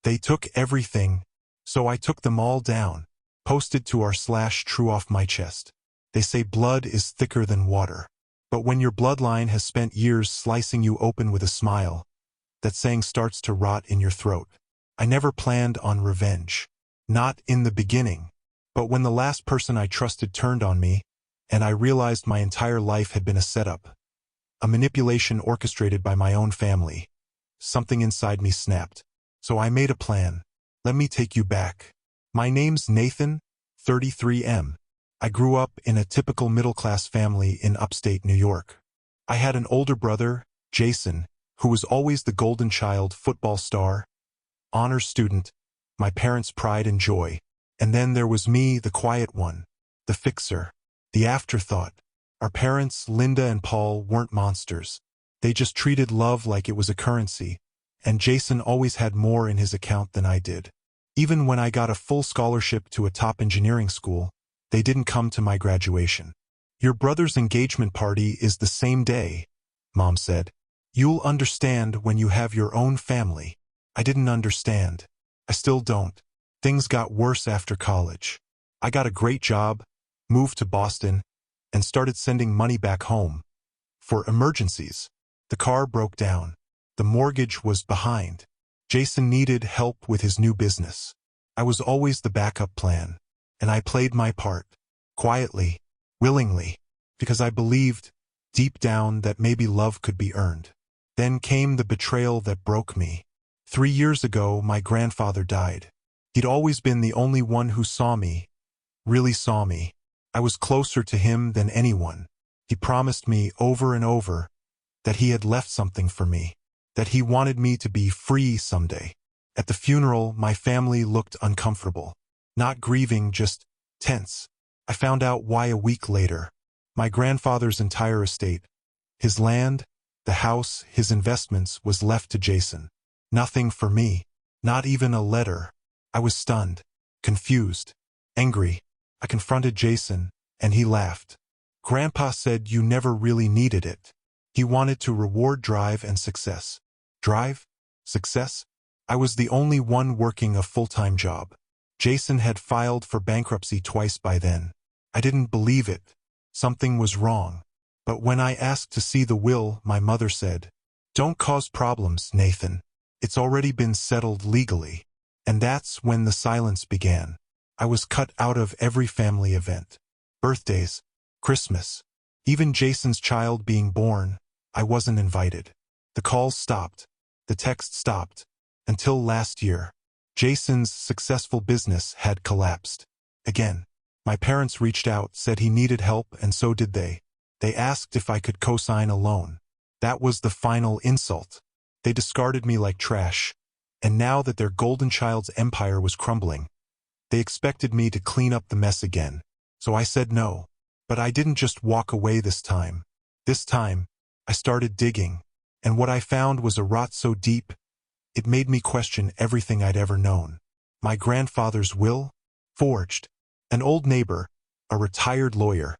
They took everything, so I took them all down, posted to r/true off my chest. They say blood is thicker than water. But when your bloodline has spent years slicing you open with a smile, that saying starts to rot in your throat. I never planned on revenge. Not in the beginning. But when the last person I trusted turned on me, and I realized my entire life had been a setup, a manipulation orchestrated by my own family, something inside me snapped. So I made a plan. Let me take you back. My name's Nathan, 33M. I grew up in a typical middle-class family in upstate New York. I had an older brother, Jason, who was always the golden child, football star, honors student, my parents' pride and joy. And then there was me, the quiet one, the fixer, the afterthought. Our parents, Linda and Paul, weren't monsters. They just treated love like it was a currency, and Jason always had more in his account than I did. Even when I got a full scholarship to a top engineering school, they didn't come to my graduation. Your brother's engagement party is the same day, Mom said. You'll understand when you have your own family. I didn't understand. I still don't. Things got worse after college. I got a great job, moved to Boston, and started sending money back home. For emergencies. The car broke down. The mortgage was behind. Jason needed help with his new business. I was always the backup plan, and I played my part, quietly, willingly, because I believed, deep down, that maybe love could be earned. Then came the betrayal that broke me. 3 years ago, my grandfather died. He'd always been the only one who saw me, really saw me. I was closer to him than anyone. He promised me over and over that he had left something for me, that he wanted me to be free someday. At the funeral, my family looked uncomfortable. Not grieving, just tense. I found out why a week later. My grandfather's entire estate, his land, the house, his investments, was left to Jason. Nothing for me. Not even a letter. I was stunned, confused, angry. I confronted Jason, and he laughed. Grandpa said you never really needed it. He wanted to reward drive and success. Drive? Success? I was the only one working a full-time job. Jason had filed for bankruptcy twice by then. I didn't believe it. Something was wrong. But when I asked to see the will, my mother said, "Don't cause problems, Nathan. It's already been settled legally." And that's when the silence began. I was cut out of every family event. Birthdays, Christmas, even Jason's child being born, I wasn't invited. The calls stopped. The texts stopped. Until last year. Jason's successful business had collapsed. Again. My parents reached out, said he needed help, and so did they. They asked if I could co-sign a loan. That was the final insult. They discarded me like trash. And now that their golden child's empire was crumbling, they expected me to clean up the mess again. So I said no. But I didn't just walk away this time. This time, I started digging. And what I found was a rot so deep, it made me question everything I'd ever known. My grandfather's will? Forged. An old neighbor, a retired lawyer,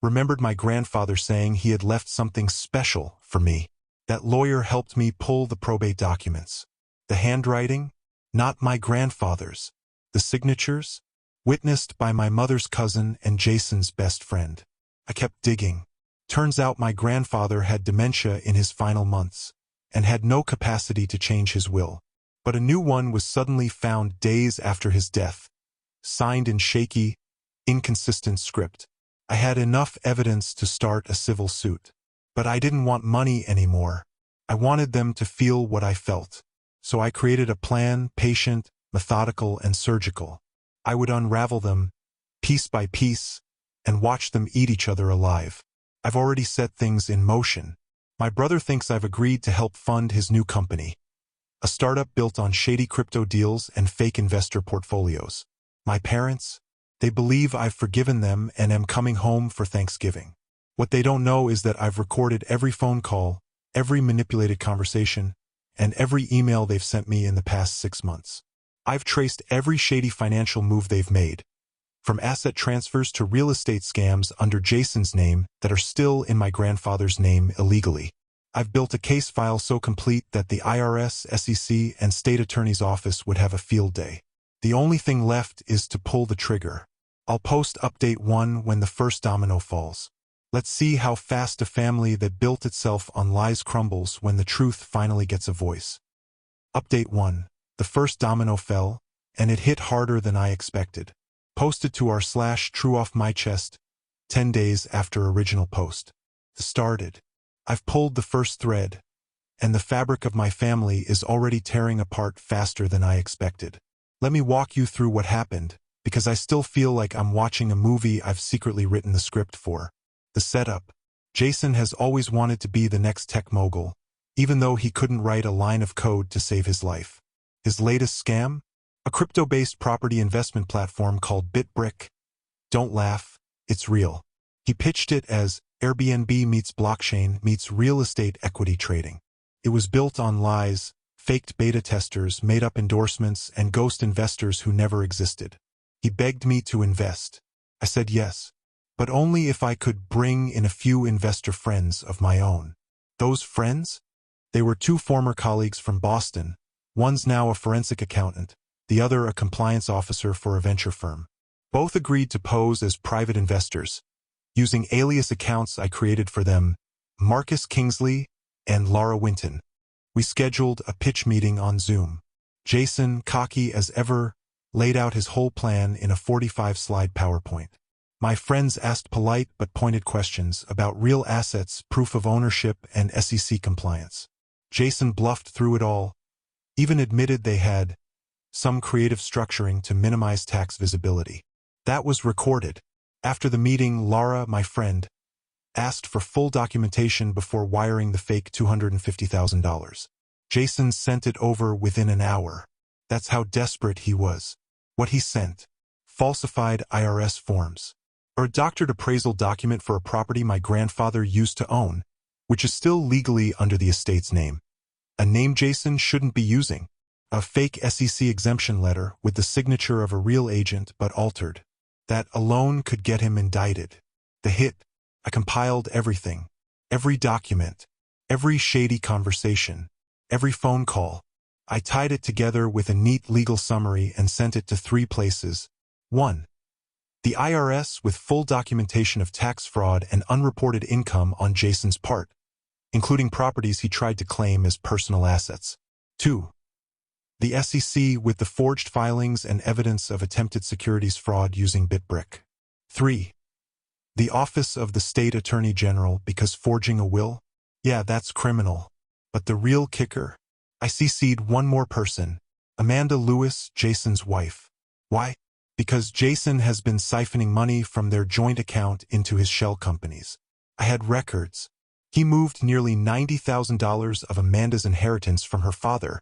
remembered my grandfather saying he had left something special for me. That lawyer helped me pull the probate documents. The handwriting? Not my grandfather's. The signatures? Witnessed by my mother's cousin and Jason's best friend. I kept digging. Turns out my grandfather had dementia in his final months, and had no capacity to change his will. But a new one was suddenly found days after his death, signed in shaky, inconsistent script. I had enough evidence to start a civil suit. But I didn't want money anymore. I wanted them to feel what I felt. So I created a plan, patient, methodical, and surgical. I would unravel them, piece by piece, and watch them eat each other alive. I've already set things in motion. My brother thinks I've agreed to help fund his new company, a startup built on shady crypto deals and fake investor portfolios. My parents? They believe I've forgiven them and am coming home for Thanksgiving. What they don't know is that I've recorded every phone call, every manipulated conversation, and every email they've sent me in the past 6 months. I've traced every shady financial move they've made, from asset transfers to real estate scams under Jason's name that are still in my grandfather's name illegally. I've built a case file so complete that the IRS, SEC, and state attorney's office would have a field day. The only thing left is to pull the trigger. I'll post update 1 when the first domino falls. Let's see how fast a family that built itself on lies crumbles when the truth finally gets a voice. Update 1. The first domino fell, and it hit harder than I expected. Posted to our /true off my chest, 10 days after original post. Started. I've pulled the first thread, and the fabric of my family is already tearing apart faster than I expected. Let me walk you through what happened, because I still feel like I'm watching a movie I've secretly written the script for. The setup. Jason has always wanted to be the next tech mogul, even though he couldn't write a line of code to save his life. His latest scam? A crypto-based property investment platform called BitBrick. Don't laugh, it's real. He pitched it as Airbnb meets blockchain meets real estate equity trading. It was built on lies, faked beta testers, made-up endorsements, and ghost investors who never existed. He begged me to invest. I said yes, but only if I could bring in a few investor friends of my own. Those friends? They were 2 former colleagues from Boston. One's now a forensic accountant, the other a compliance officer for a venture firm. Both agreed to pose as private investors, using alias accounts I created for them, Marcus Kingsley and Laura Winton. We scheduled a pitch meeting on Zoom. Jason, cocky as ever, laid out his whole plan in a 45-slide PowerPoint. My friends asked polite but pointed questions about real assets, proof of ownership, and SEC compliance. Jason bluffed through it all, even admitted they had some creative structuring to minimize tax visibility. That was recorded. After the meeting, Laura, my friend, asked for full documentation before wiring the fake $250,000. Jason sent it over within an hour. That's how desperate he was. What he sent: falsified IRS forms, or a doctored appraisal document for a property my grandfather used to own, which is still legally under the estate's name. A name Jason shouldn't be using. A fake SEC exemption letter with the signature of a real agent but altered. That alone could get him indicted. The hit: I compiled everything. Every document. Every shady conversation. Every phone call. I tied it together with a neat legal summary and sent it to 3 places. 1. The IRS with full documentation of tax fraud and unreported income on Jason's part, including properties he tried to claim as personal assets. 2. The SEC with the forged filings and evidence of attempted securities fraud using BitBrick. 3. The Office of the State Attorney General because forging a will? Yeah, that's criminal. But the real kicker? I CC'd one more person, Amanda Lewis, Jason's wife. Why? Because Jason has been siphoning money from their joint account into his shell companies. I had records. He moved nearly $90,000 of Amanda's inheritance from her father,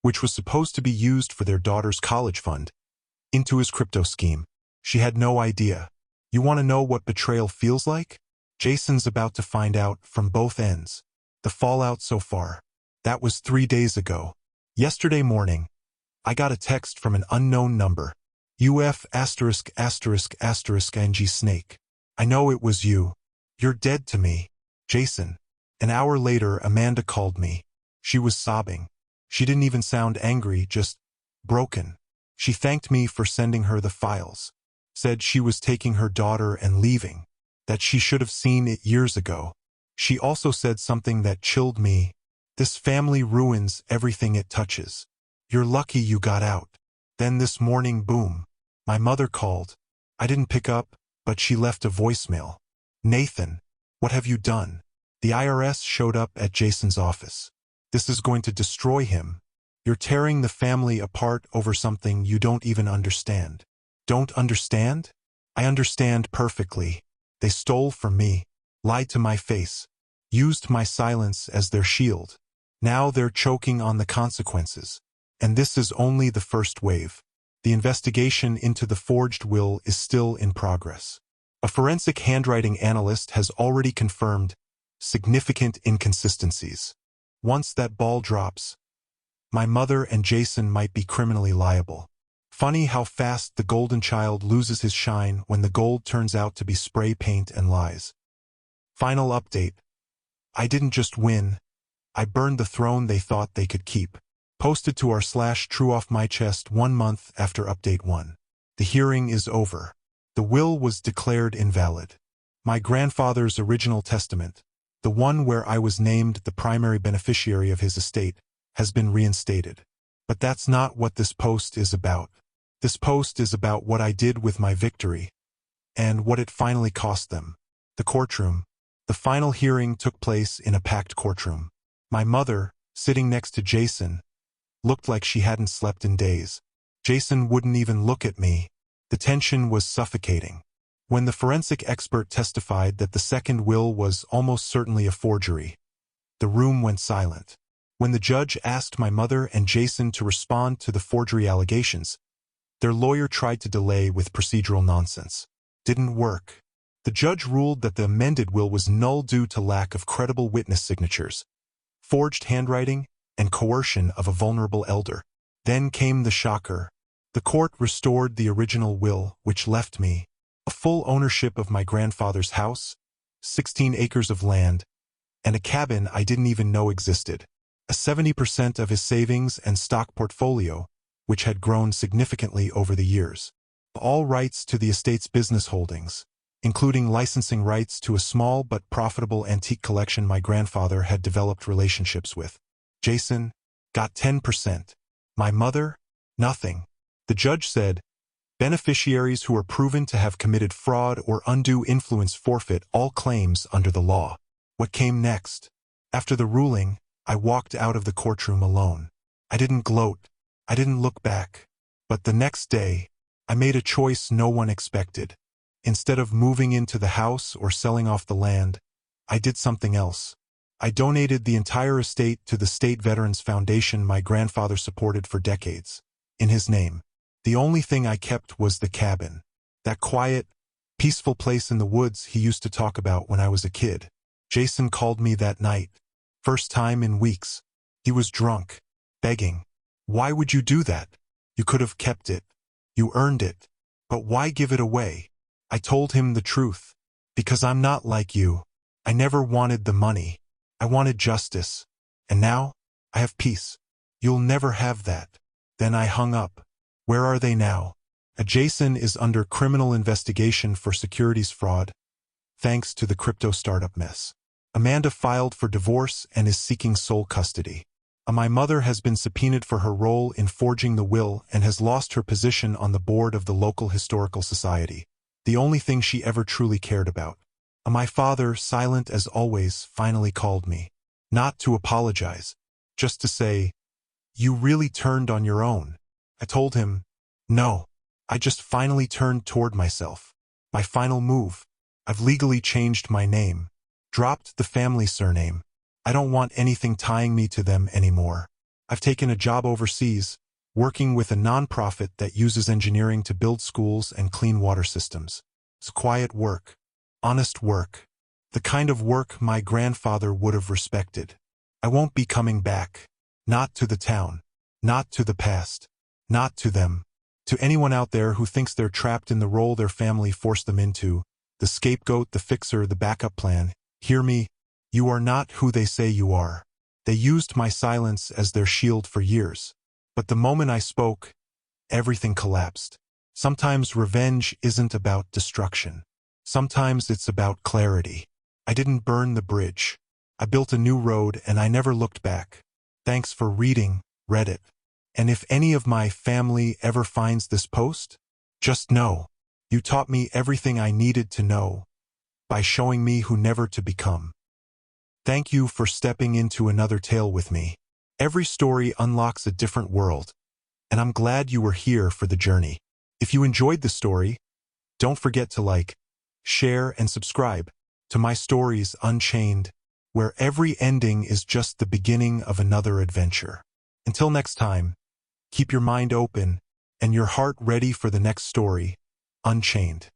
which was supposed to be used for their daughter's college fund, into his crypto scheme. She had no idea. You want to know what betrayal feels like? Jason's about to find out from both ends. The fallout so far. That was 3 days ago. Yesterday morning, I got a text from an unknown number. UF ***** NG Snake. I know it was you. You're dead to me, Jason. An hour later, Amanda called me. She was sobbing. She didn't even sound angry, just broken. She thanked me for sending her the files. Said she was taking her daughter and leaving. That she should have seen it years ago. She also said something that chilled me. This family ruins everything it touches. You're lucky you got out. Then this morning, boom. My mother called. I didn't pick up, but she left a voicemail. Nathan, what have you done? The IRS showed up at Jason's office. This is going to destroy him. You're tearing the family apart over something you don't even understand. Don't understand? I understand perfectly. They stole from me, lied to my face, used my silence as their shield. Now they're choking on the consequences. And this is only the first wave. The investigation into the forged will is still in progress. A forensic handwriting analyst has already confirmed significant inconsistencies. Once that ball drops, my mother and Jason might be criminally liable. Funny how fast the golden child loses his shine when the gold turns out to be spray paint and lies. Final update. I didn't just win, I burned the throne they thought they could keep. Posted to r/true off my chest 1 month after update 1. The hearing is over. The will was declared invalid. My grandfather's original testament, the one where I was named the primary beneficiary of his estate, has been reinstated. But that's not what this post is about. This post is about what I did with my victory, and what it finally cost them. The courtroom. The final hearing took place in a packed courtroom. My mother, sitting next to Jason, looked like she hadn't slept in days. Jason wouldn't even look at me. The tension was suffocating. When the forensic expert testified that the second will was almost certainly a forgery, the room went silent. When the judge asked my mother and Jason to respond to the forgery allegations, their lawyer tried to delay with procedural nonsense. Didn't work. The judge ruled that the amended will was null due to lack of credible witness signatures, forged handwriting, and coercion of a vulnerable elder. Then came the shocker. The court restored the original will, which left me a full ownership of my grandfather's house, 16 acres of land, and a cabin I didn't even know existed. A 70% of his savings and stock portfolio, which had grown significantly over the years. All rights to the estate's business holdings, including licensing rights to a small but profitable antique collection my grandfather had developed relationships with. Jason got 10%. My mother, nothing. The judge said, beneficiaries who are proven to have committed fraud or undue influence forfeit all claims under the law. What came next? After the ruling, I walked out of the courtroom alone. I didn't gloat. I didn't look back. But the next day, I made a choice no one expected. Instead of moving into the house or selling off the land, I did something else. I donated the entire estate to the State Veterans Foundation my grandfather supported for decades. In his name. The only thing I kept was the cabin. That quiet, peaceful place in the woods he used to talk about when I was a kid. Jason called me that night. First time in weeks. He was drunk, begging. Why would you do that? You could have kept it. You earned it. But why give it away? I told him the truth. Because I'm not like you. I never wanted the money. I wanted justice. And now, I have peace. You'll never have that. Then I hung up. Where are they now? Jason is under criminal investigation for securities fraud, thanks to the crypto startup mess. Amanda filed for divorce and is seeking sole custody. My mother has been subpoenaed for her role in forging the will and has lost her position on the board of the local historical society, the only thing she ever truly cared about. My father, silent as always, finally called me. Not to apologize, just to say, you really turned on your own. I told him, no, I just finally turned toward myself. My final move. I've legally changed my name, dropped the family surname. I don't want anything tying me to them anymore. I've taken a job overseas, working with a nonprofit that uses engineering to build schools and clean water systems. It's quiet work, honest work, the kind of work my grandfather would have respected. I won't be coming back. Not to the town, not to the past. Not to them. To anyone out there who thinks they're trapped in the role their family forced them into, the scapegoat, the fixer, the backup plan, hear me, you are not who they say you are. They used my silence as their shield for years. But the moment I spoke, everything collapsed. Sometimes revenge isn't about destruction. Sometimes it's about clarity. I didn't burn the bridge. I built a new road and I never looked back. Thanks for reading, Reddit. And if any of my family ever finds this post, just know, you taught me everything I needed to know by showing me who never to become. Thank you for stepping into another tale with me. Every story unlocks a different world, and I'm glad you were here for the journey. If you enjoyed the story, don't forget to like, share, and subscribe to my stories Unchained, where every ending is just the beginning of another adventure. Until next time, keep your mind open and your heart ready for the next story, Unchained.